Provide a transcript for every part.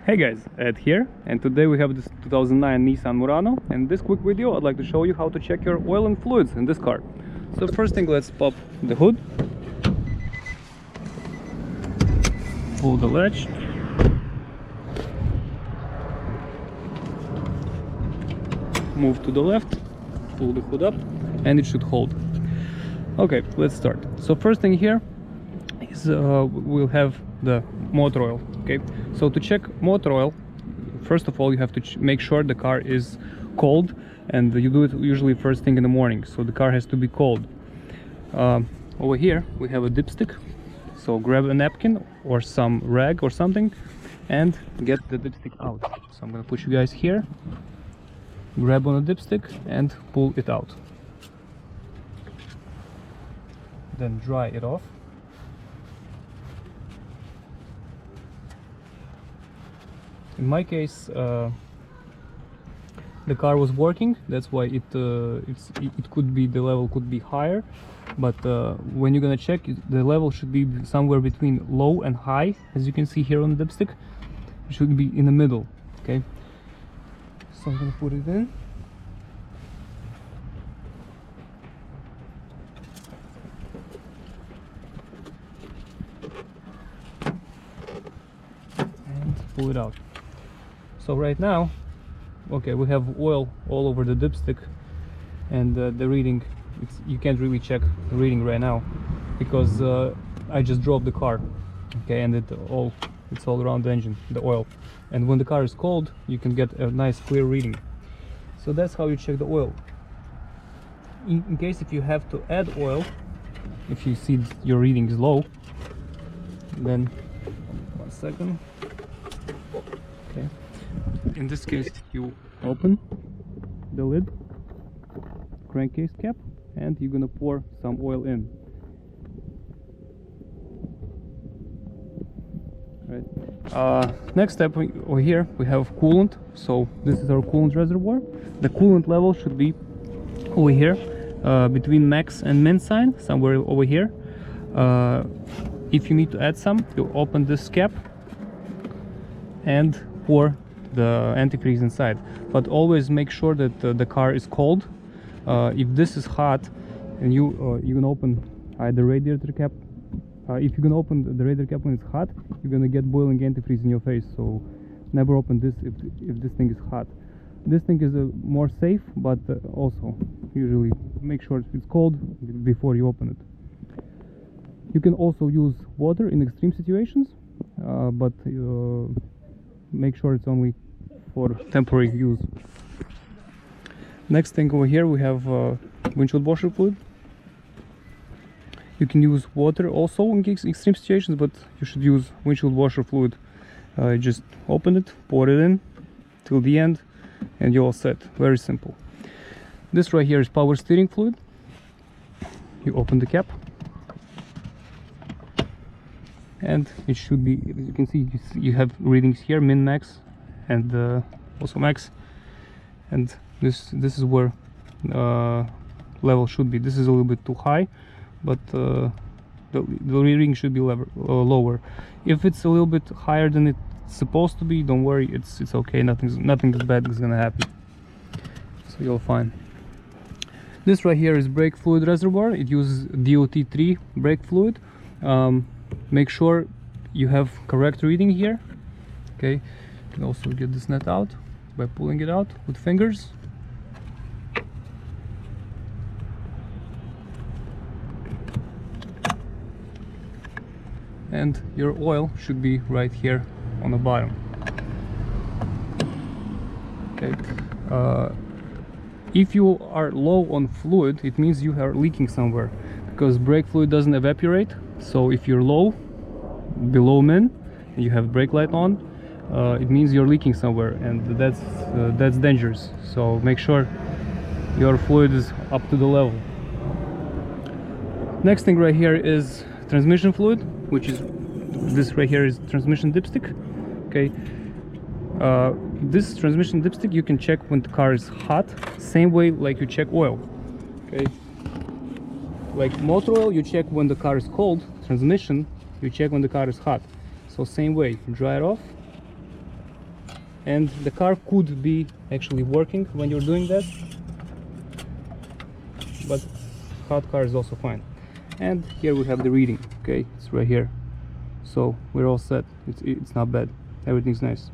Hey guys, Ed here, and today we have this 2009 Nissan Murano, and in this quick video I'd like to show you how to check your oil and fluids in this car. So first thing, let's pop the hood, pull the latch, move to the left, pull the hood up, and it should hold. Okay, let's start. So first thing here is we'll have the motor oil. Okay, so to check motor oil, first of all you have to make sure the car is cold, and you do it usually first thing in the morning, so the car has to be cold. Over here we have a dipstick, so grab a napkin or some rag or something and get the dipstick out. So I'm gonna put you guys here, grab on the dipstick and pull it out, then dry it off. In my case, the car was working, that's why it could be, the level could be higher, but when you're gonna check, the level should be somewhere between low and high. As you can see here on the dipstick, it should be in the middle. Okay, so I'm gonna put it in. And pull it out. So right now, okay, we have oil all over the dipstick, and the reading, you can't really check the reading right now because I just drove the car, okay, and it's all around the engine, the oil, and when the car is cold you can get a nice clear reading. So that's how you check the oil. In case if you have to add oil, if you see your reading is low, then 1 second. Okay, in this case you open the lid, crankcase cap, and you're gonna pour some oil in. Right. Next step, over here we have coolant. So this is our coolant reservoir. The coolant level should be over here, between max and min sign, somewhere over here. If you need to add some, you open this cap and pour the antifreeze inside, but always make sure that the car is cold. If this is hot, and you can open either radiator cap. If you can open the radiator cap when it's hot, you're gonna get boiling antifreeze in your face. So never open this if this thing is hot. This thing is more safe, but also usually make sure it's cold before you open it. You can also use water in extreme situations, but make sure it's only for temporary use. Next thing, over here we have windshield washer fluid. You can use water also in extreme situations, but you should use windshield washer fluid. Just open it, pour it in till the end, and you're all set. Very simple. This right here is power steering fluid. You open the cap, and it should be, as you can see, you have readings here, min, max, and also max, and this is where level should be. This is a little bit too high, but the reading should be lower. If it's a little bit higher than it's supposed to be, don't worry, it's okay. Nothing bad is gonna happen, so you'll fine. This right here is brake fluid reservoir. It uses DOT3 brake fluid. Make sure you have correct reading here. Okay, you can also get this net out by pulling it out with fingers. And your oil should be right here on the bottom. Okay. If you are low on fluid, it means you are leaking somewhere, because brake fluid doesn't evaporate. So if you're low, below min, and you have brake light on, it means you're leaking somewhere, and that's dangerous. So make sure your fluid is up to the level. Next thing right here is transmission fluid, which is this right here is transmission dipstick. Okay, this transmission dipstick you can check when the car is hot, same way like you check oil. Okay, like motor oil you check when the car is cold, transmission you check when the car is hot. So same way, dry it off, and the car could be actually working when you're doing that, but hot car is also fine. And here we have the reading. Okay, it's right here, so we're all set. It's not bad, everything's nice.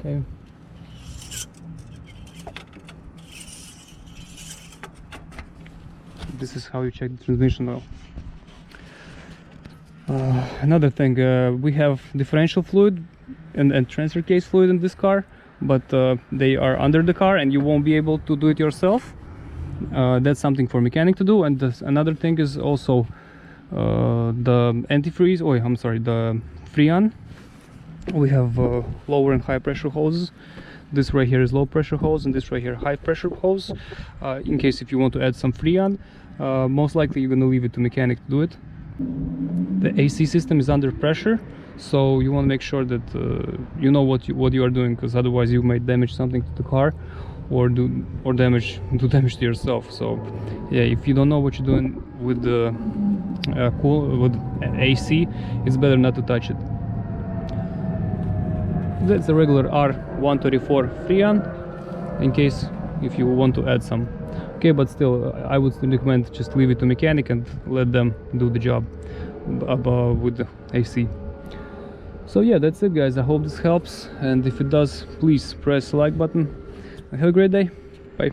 Okay, this is how you check the transmission oil. Another thing, we have differential fluid and transfer case fluid in this car, but they are under the car and you won't be able to do it yourself. That's something for mechanic to do. And another thing is also the antifreeze, the freon. We have lower and high pressure hoses. This right here is low pressure hose, and this right here high pressure hose. In case if you want to add some freon, most likely you're gonna leave it to mechanic to do it. The AC system is under pressure, so you want to make sure that you know what you are doing, because otherwise you might damage something to the car, or do damage to yourself. So yeah, if you don't know what you're doing with the with AC, it's better not to touch it. That's a regular R134 freon, in case if you want to add some. Okay, but still, I would still recommend just leave it to mechanic and let them do the job with the AC. So yeah, that's it guys. I hope this helps, and if it does, please press the like button. Have a great day. Bye.